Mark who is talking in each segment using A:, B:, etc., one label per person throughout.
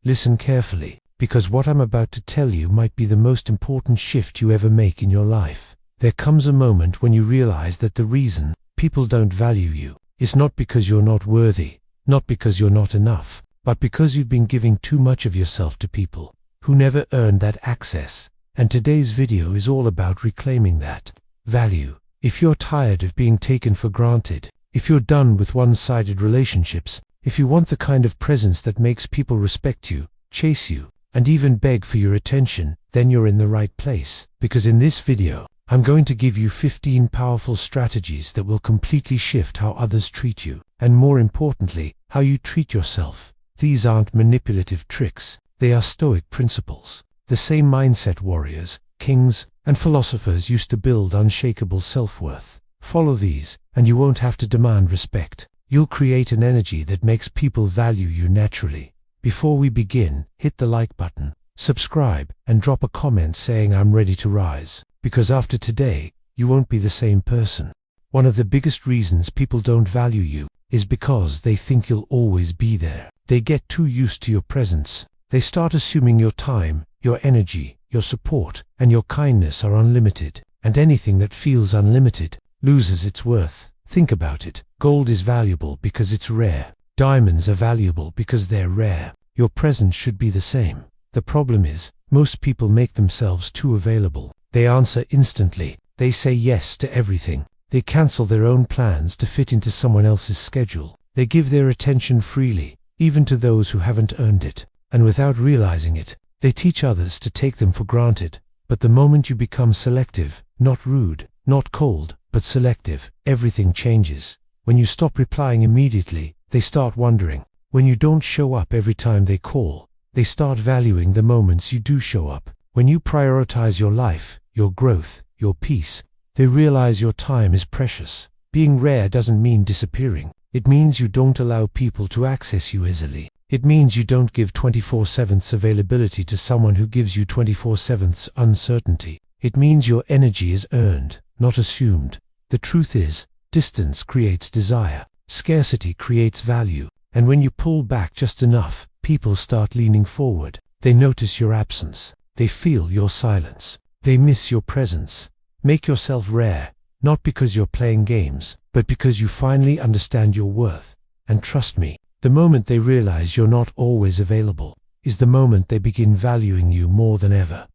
A: Listen carefully, because what I'm about to tell you might be the most important shift you ever make in your life. There comes a moment when you realize that the reason people don't value you is not because you're not worthy, not because you're not enough, but because you've been giving too much of yourself to people who never earned that access. And today's video is all about reclaiming that value. If you're tired of being taken for granted, if you're done with one-sided relationships, if you want the kind of presence that makes people respect you, chase you, and even beg for your attention, then you're in the right place. Because in this video, I'm going to give you 15 powerful strategies that will completely shift how others treat you, and more importantly, how you treat yourself. These aren't manipulative tricks, they are Stoic principles. The same mindset warriors, kings, and philosophers used to build unshakable self-worth. Follow these, and you won't have to demand respect. You'll create an energy that makes people value you naturally. Before we begin, hit the like button, subscribe, and drop a comment saying I'm ready to rise. Because after today, you won't be the same person. One of the biggest reasons people don't value you is because they think you'll always be there. They get too used to your presence. They start assuming your time, your energy, your support, and your kindness are unlimited. And anything that feels unlimited loses its worth. Think about it. Gold is valuable because it's rare. Diamonds are valuable because they're rare. Your presence should be the same. The problem is, most people make themselves too available. They answer instantly. They say yes to everything. They cancel their own plans to fit into someone else's schedule. They give their attention freely, even to those who haven't earned it. And without realizing it, they teach others to take them for granted. But the moment you become selective, not rude, not cold, but selective, everything changes. When you stop replying immediately, they start wondering. When you don't show up every time they call, they start valuing the moments you do show up. When you prioritize your life, your growth, your peace, they realize your time is precious. Being rare doesn't mean disappearing. It means you don't allow people to access you easily. It means you don't give 24/7 availability to someone who gives you 24/7 uncertainty. It means your energy is earned, not assumed. The truth is, distance creates desire. Scarcity creates value. And when you pull back just enough, people start leaning forward. They notice your absence. They feel your silence. They miss your presence. Make yourself rare, not because you're playing games, but because you finally understand your worth. And trust me, the moment they realize you're not always available is the moment they begin valuing you more than ever.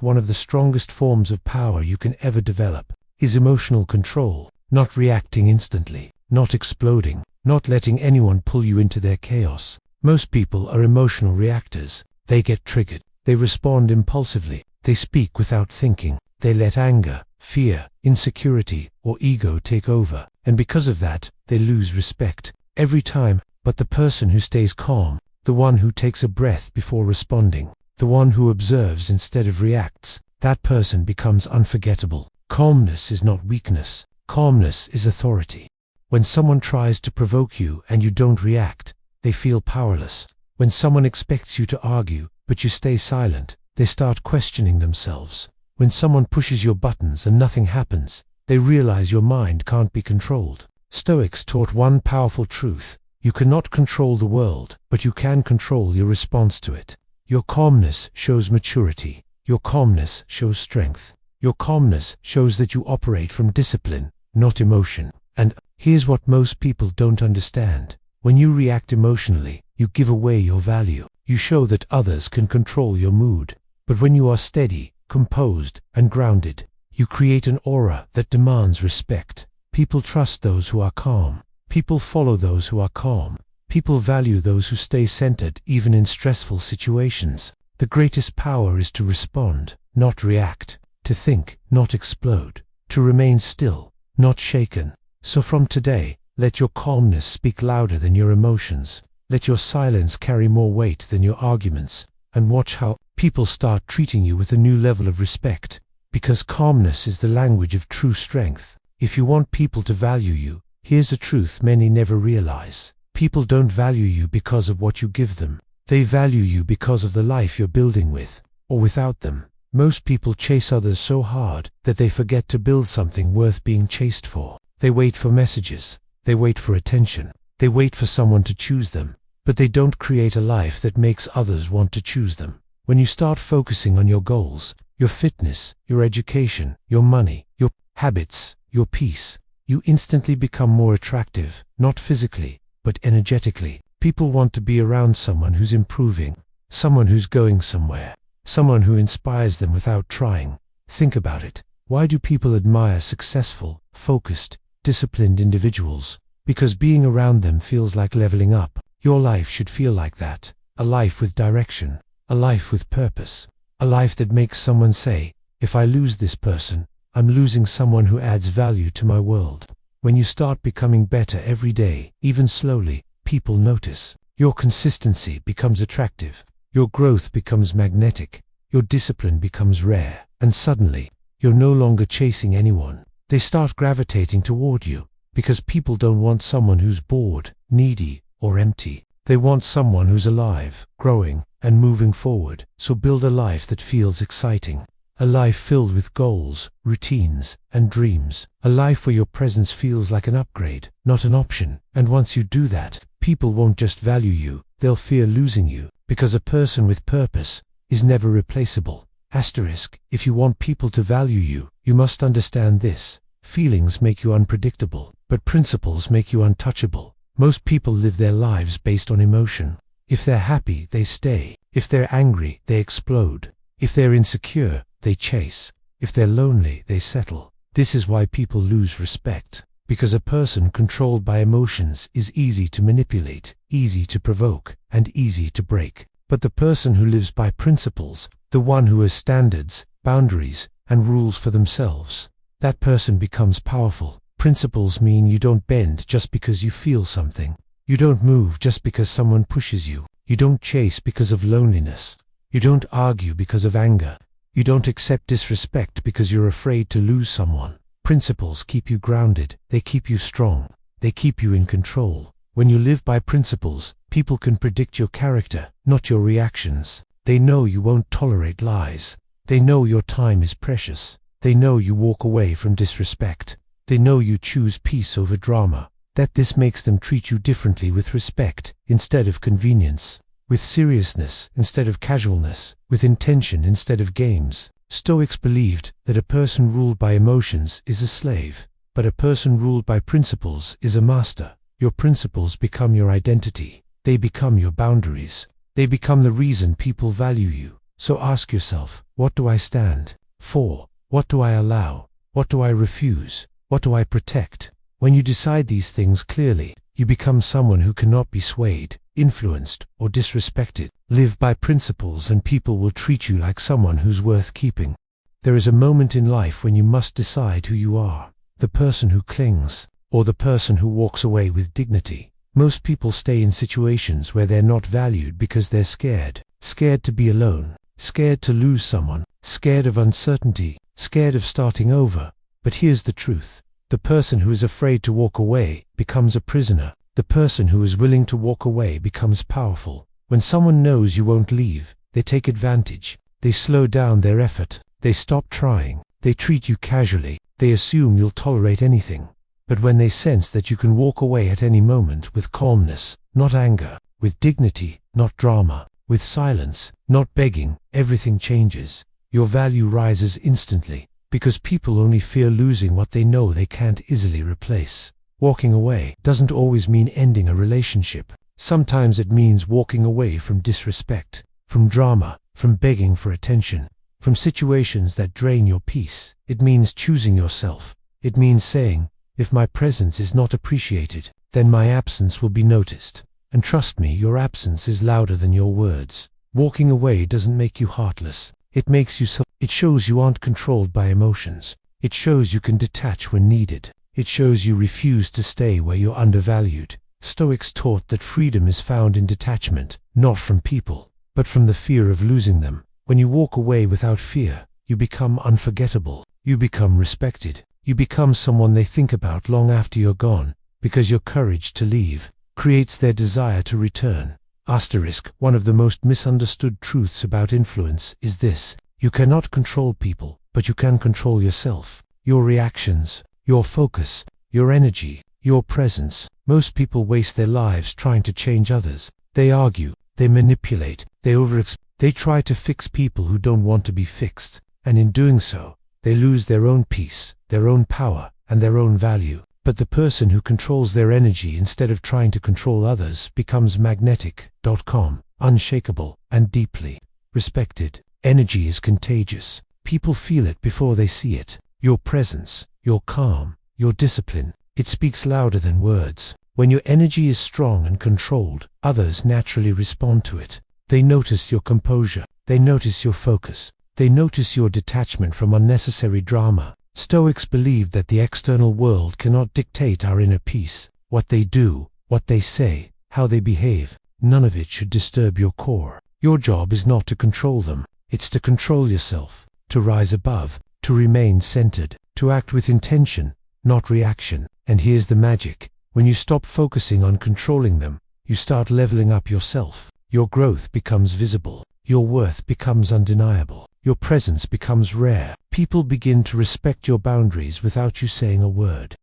A: One of the strongest forms of power you can ever develop is emotional control, not reacting instantly, not exploding, not letting anyone pull you into their chaos. Most people are emotional reactors. They get triggered. They respond impulsively. They speak without thinking. They let anger, fear, insecurity, or ego take over. And because of that, they lose respect every time. But the person who stays calm, the one who takes a breath before responding, the one who observes instead of reacts, that person becomes unforgettable. Calmness is not weakness. Calmness is authority. When someone tries to provoke you and you don't react, they feel powerless. When someone expects you to argue, but you stay silent, they start questioning themselves. When someone pushes your buttons and nothing happens, they realize your mind can't be controlled. Stoics taught one powerful truth. You cannot control the world, but you can control your response to it. Your calmness shows maturity. Your calmness shows strength. Your calmness shows that you operate from discipline, not emotion. And here's what most people don't understand. When you react emotionally, you give away your value. You show that others can control your mood. But when you are steady, composed, and grounded, you create an aura that demands respect. People trust those who are calm. People follow those who are calm. People value those who stay centered even in stressful situations. The greatest power is to respond, not react. To think, not explode. To remain still, not shaken. So from today, let your calmness speak louder than your emotions. Let your silence carry more weight than your arguments. And watch how people start treating you with a new level of respect. Because calmness is the language of true strength. If you want people to value you, here's a truth many never realize. People don't value you because of what you give them. They value you because of the life you're building with, or without them. Most people chase others so hard that they forget to build something worth being chased for. They wait for messages. They wait for attention. They wait for someone to choose them. but they don't create a life that makes others want to choose them. When you start focusing on your goals, your fitness, your education, your money, your habits, your peace, you instantly become more attractive, not physically, but energetically. People want to be around someone who's improving, someone who's going somewhere, someone who inspires them without trying. Think about it. Why do people admire successful, focused, disciplined individuals? Because being around them feels like leveling up. Your life should feel like that. A life with direction, a life with purpose, a life that makes someone say, if I lose this person, I'm losing someone who adds value to my world. When you start becoming better every day, even slowly, people notice. Your consistency becomes attractive, your growth becomes magnetic, your discipline becomes rare, and suddenly, you're no longer chasing anyone. They start gravitating toward you, because people don't want someone who's bored, needy, or empty. They want someone who's alive, growing, and moving forward. So build a life that feels exciting. A life filled with goals, routines, and dreams. A life where your presence feels like an upgrade, not an option. And once you do that, people won't just value you, they'll fear losing you, because a person with purpose is never replaceable. Asterisk, if you want people to value you, you must understand this. Feelings make you unpredictable, but principles make you untouchable. Most people live their lives based on emotion. If they're happy, they stay. If they're angry, they explode. If they're insecure, they chase. If they're lonely, they settle. This is why people lose respect. Because a person controlled by emotions is easy to manipulate, easy to provoke, and easy to break. But the person who lives by principles, the one who has standards, boundaries, and rules for themselves, that person becomes powerful. Principles mean you don't bend just because you feel something. You don't move just because someone pushes you. You don't chase because of loneliness. You don't argue because of anger. You don't accept disrespect because you're afraid to lose someone. Principles keep you grounded. They keep you strong. They keep you in control. When you live by principles, people can predict your character, not your reactions. They know you won't tolerate lies. They know your time is precious. They know you walk away from disrespect. They know you choose peace over drama. That this makes them treat you differently, with respect instead of convenience, with seriousness instead of casualness, with intention instead of games. Stoics believed that a person ruled by emotions is a slave, but a person ruled by principles is a master. Your principles become your identity. They become your boundaries. They become the reason people value you. So ask yourself, what do I stand for? What do I allow? What do I refuse? What do I protect? When you decide these things clearly, you become someone who cannot be swayed, influenced, or disrespected. Live by principles and people will treat you like someone who's worth keeping. There is a moment in life when you must decide who you are, the person who clings, or the person who walks away with dignity. Most people stay in situations where they're not valued because they're scared. Scared to be alone, scared to lose someone, scared of uncertainty, scared of starting over. But here's the truth. The person who is afraid to walk away becomes a prisoner. The person who is willing to walk away becomes powerful. When someone knows you won't leave, they take advantage. They slow down their effort. They stop trying. They treat you casually. They assume you'll tolerate anything. But when they sense that you can walk away at any moment with calmness, not anger, with dignity, not drama, with silence, not begging, everything changes. Your value rises instantly. Because people only fear losing what they know they can't easily replace. Walking away doesn't always mean ending a relationship. Sometimes it means walking away from disrespect, from drama, from begging for attention, from situations that drain your peace. It means choosing yourself. It means saying, if my presence is not appreciated, then my absence will be noticed. And trust me, your absence is louder than your words. Walking away doesn't make you heartless. It makes you so. It shows you aren't controlled by emotions. It shows you can detach when needed. It shows you refuse to stay where you're undervalued. Stoics taught that freedom is found in detachment, not from people, but from the fear of losing them. When you walk away without fear, you become unforgettable. You become respected. You become someone they think about long after you're gone, because your courage to leave creates their desire to return. Asterisk, one of the most misunderstood truths about influence is this. You cannot control people, but you can control yourself. Your reactions, your focus, your energy, your presence. Most people waste their lives trying to change others. They argue, they manipulate, they try to fix people who don't want to be fixed, and in doing so, they lose their own peace, their own power, and their own value. But the person who controls their energy instead of trying to control others becomes magnetic, calm, unshakable, and deeply respected. Energy is contagious. People feel it before they see it. Your presence, your calm, your discipline, it speaks louder than words. When your energy is strong and controlled, others naturally respond to it. They notice your composure. They notice your focus. They notice your detachment from unnecessary drama. Stoics believe that the external world cannot dictate our inner peace. What they do, what they say, how they behave, none of it should disturb your core. Your job is not to control them. It's to control yourself, to rise above, to remain centered, to act with intention, not reaction. And here's the magic. When you stop focusing on controlling them, you start leveling up yourself. Your growth becomes visible. Your worth becomes undeniable. Your presence becomes rare. People begin to respect your boundaries without you saying a word.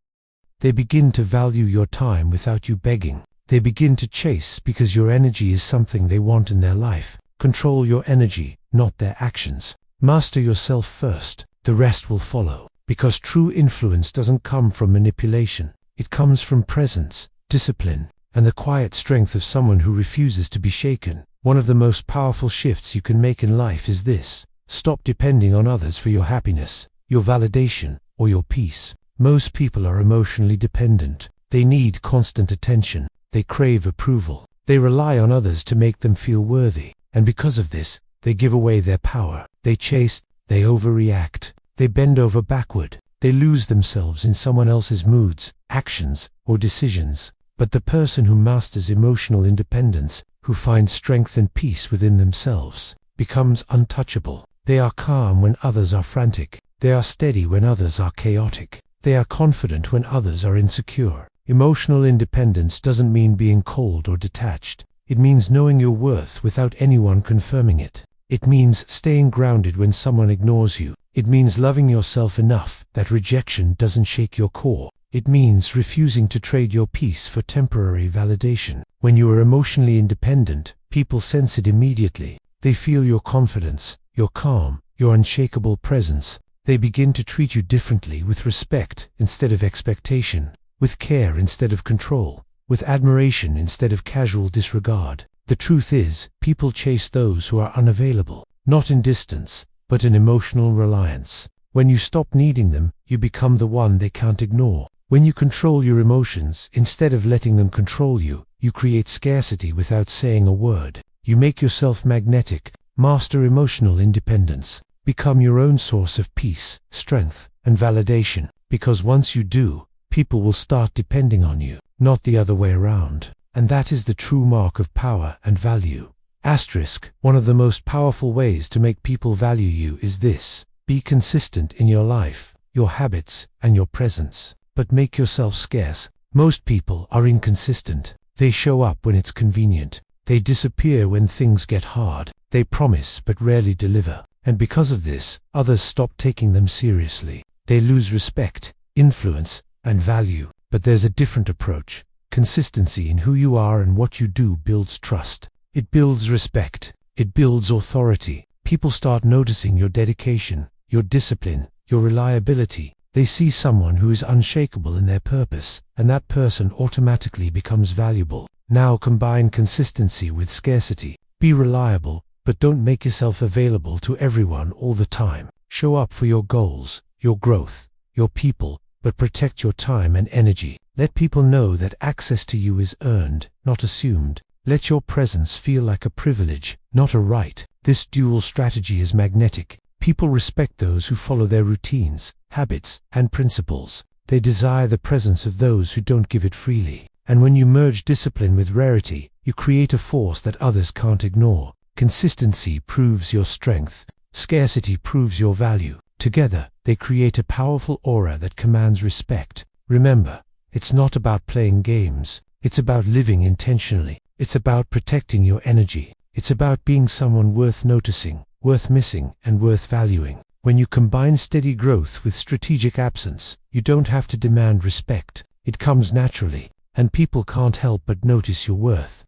A: They begin to value your time without you begging. They begin to chase because your energy is something they want in their life. Control your energy, not their actions. Master yourself first. The rest will follow. Because true influence doesn't come from manipulation. It comes from presence, discipline, and the quiet strength of someone who refuses to be shaken. One of the most powerful shifts you can make in life is this. Stop depending on others for your happiness, your validation, or your peace. Most people are emotionally dependent. They need constant attention. They crave approval. They rely on others to make them feel worthy. And because of this, they give away their power. They chase, they overreact. They bend over backward. They lose themselves in someone else's moods, actions, or decisions. But the person who masters emotional independence, who finds strength and peace within themselves, becomes untouchable. They are calm when others are frantic. They are steady when others are chaotic. They are confident when others are insecure. Emotional independence doesn't mean being cold or detached. It means knowing your worth without anyone confirming it. It means staying grounded when someone ignores you. It means loving yourself enough that rejection doesn't shake your core. It means refusing to trade your peace for temporary validation. When you are emotionally independent, people sense it immediately. They feel your confidence, your calm, your unshakable presence. They begin to treat you differently, with respect instead of expectation, with care instead of control, with admiration instead of casual disregard. The truth is, people chase those who are unavailable, not in distance, but in emotional reliance. When you stop needing them, you become the one they can't ignore. When you control your emotions instead of letting them control you, you create scarcity without saying a word. You make yourself magnetic. Master emotional independence. Become your own source of peace, strength, and validation. Because once you do, people will start depending on you, not the other way around. And that is the true mark of power and value. Asterisk. One of the most powerful ways to make people value you is this. Be consistent in your life, your habits, and your presence. But make yourself scarce. Most people are inconsistent. They show up when it's convenient. They disappear when things get hard. They promise but rarely deliver. And because of this, others stop taking them seriously. They lose respect, influence, and value. But there's a different approach. Consistency in who you are and what you do builds trust. It builds respect. It builds authority. People start noticing your dedication, your discipline, your reliability. They see someone who is unshakable in their purpose, and that person automatically becomes valuable. Now combine consistency with scarcity. Be reliable, but don't make yourself available to everyone all the time. Show up for your goals, your growth, your people, but protect your time and energy. Let people know that access to you is earned, not assumed. Let your presence feel like a privilege, not a right. This dual strategy is magnetic. People respect those who follow their routines, habits, and principles. They desire the presence of those who don't give it freely. And when you merge discipline with rarity, you create a force that others can't ignore. Consistency proves your strength. Scarcity proves your value. Together, they create a powerful aura that commands respect. Remember, it's not about playing games. It's about living intentionally. It's about protecting your energy. It's about being someone worth noticing, worth missing, and worth valuing. When you combine steady growth with strategic absence, you don't have to demand respect. It comes naturally, and people can't help but notice your worth.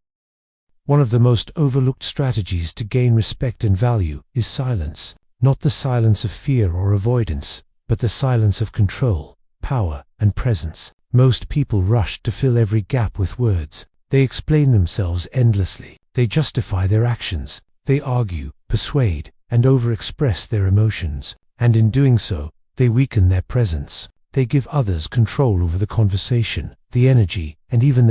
A: One of the most overlooked strategies to gain respect and value is silence. Not the silence of fear or avoidance, but the silence of control, power, and presence. Most people rush to fill every gap with words. They explain themselves endlessly. They justify their actions. They argue, persuade, and overexpress their emotions. And in doing so, they weaken their presence. They give others control over the conversation, the energy, and even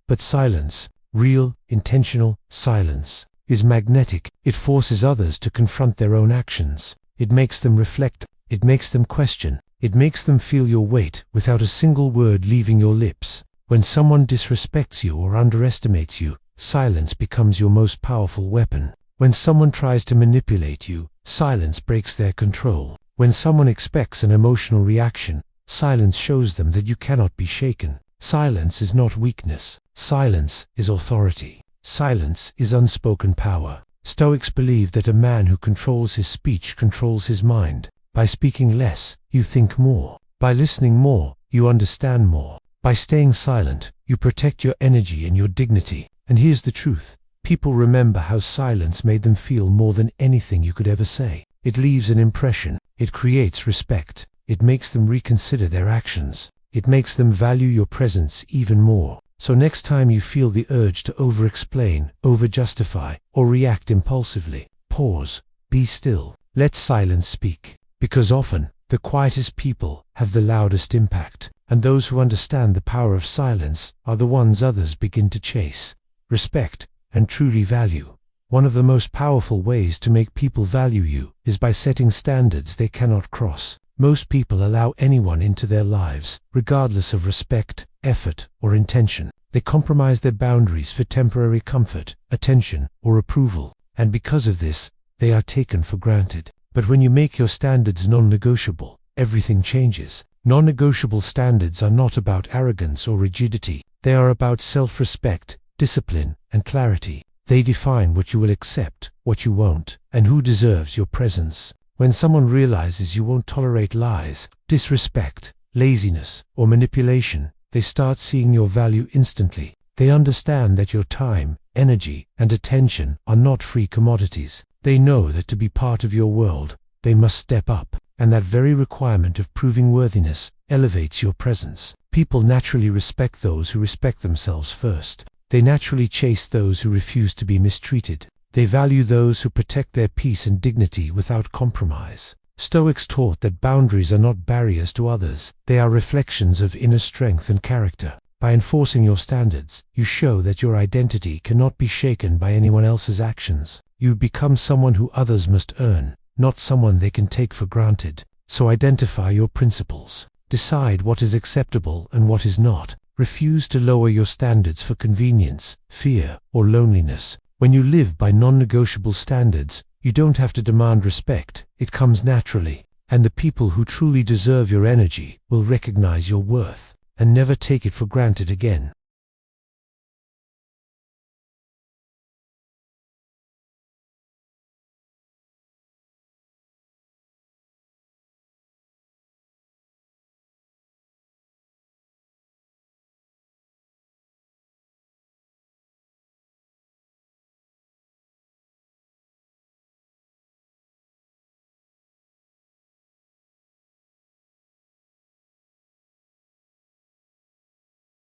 A: but silence, real, intentional silence, is magnetic. It forces others to confront their own actions. It makes them reflect. It makes them question. It makes them feel your weight without a single word leaving your lips. When someone disrespects you or underestimates you, silence becomes your most powerful weapon. When someone tries to manipulate you, silence breaks their control. When someone expects an emotional reaction, silence shows them that you cannot be shaken. Silence is not weakness. Silence is authority. Silence is unspoken power. Stoics believe that a man who controls his speech controls his mind. By speaking less, you think more. By listening more, you understand more. By staying silent, you protect your energy and your dignity. And here's the truth. People remember how silence made them feel more than anything you could ever say. It leaves an impression. It creates respect. It makes them reconsider their actions. It makes them value your presence even more. So next time you feel the urge to over-explain, over-justify, or react impulsively, pause, be still, let silence speak. Because often, the quietest people have the loudest impact, and those who understand the power of silence are the ones others begin to chase, respect, and truly value. One of the most powerful ways to make people value you is by setting standards they cannot cross. Most people allow anyone into their lives, regardless of respect, effort, or intention. They compromise their boundaries for temporary comfort, attention, or approval, and because of this, they are taken for granted. But when you make your standards non-negotiable, everything changes. Non-negotiable standards are not about arrogance or rigidity. They are about self-respect, discipline, and clarity. They define what you will accept, what you won't, and who deserves your presence. When someone realizes you won't tolerate lies, disrespect, laziness, or manipulation, they start seeing your value instantly. They understand that your time, energy, and attention are not free commodities. They know that to be part of your world, they must step up, and that very requirement of proving worthiness elevates your presence. People naturally respect those who respect themselves first. They naturally chase those who refuse to be mistreated. They value those who protect their peace and dignity without compromise. Stoics taught that boundaries are not barriers to others. They are reflections of inner strength and character. By enforcing your standards, you show that your identity cannot be shaken by anyone else's actions. You become someone who others must earn, not someone they can take for granted. So identify your principles. Decide what is acceptable and what is not. Refuse to lower your standards for convenience, fear, or loneliness. When you live by non-negotiable standards, you don't have to demand respect. It comes naturally. And the people who truly deserve your energy will recognize your worth and never take it for granted again.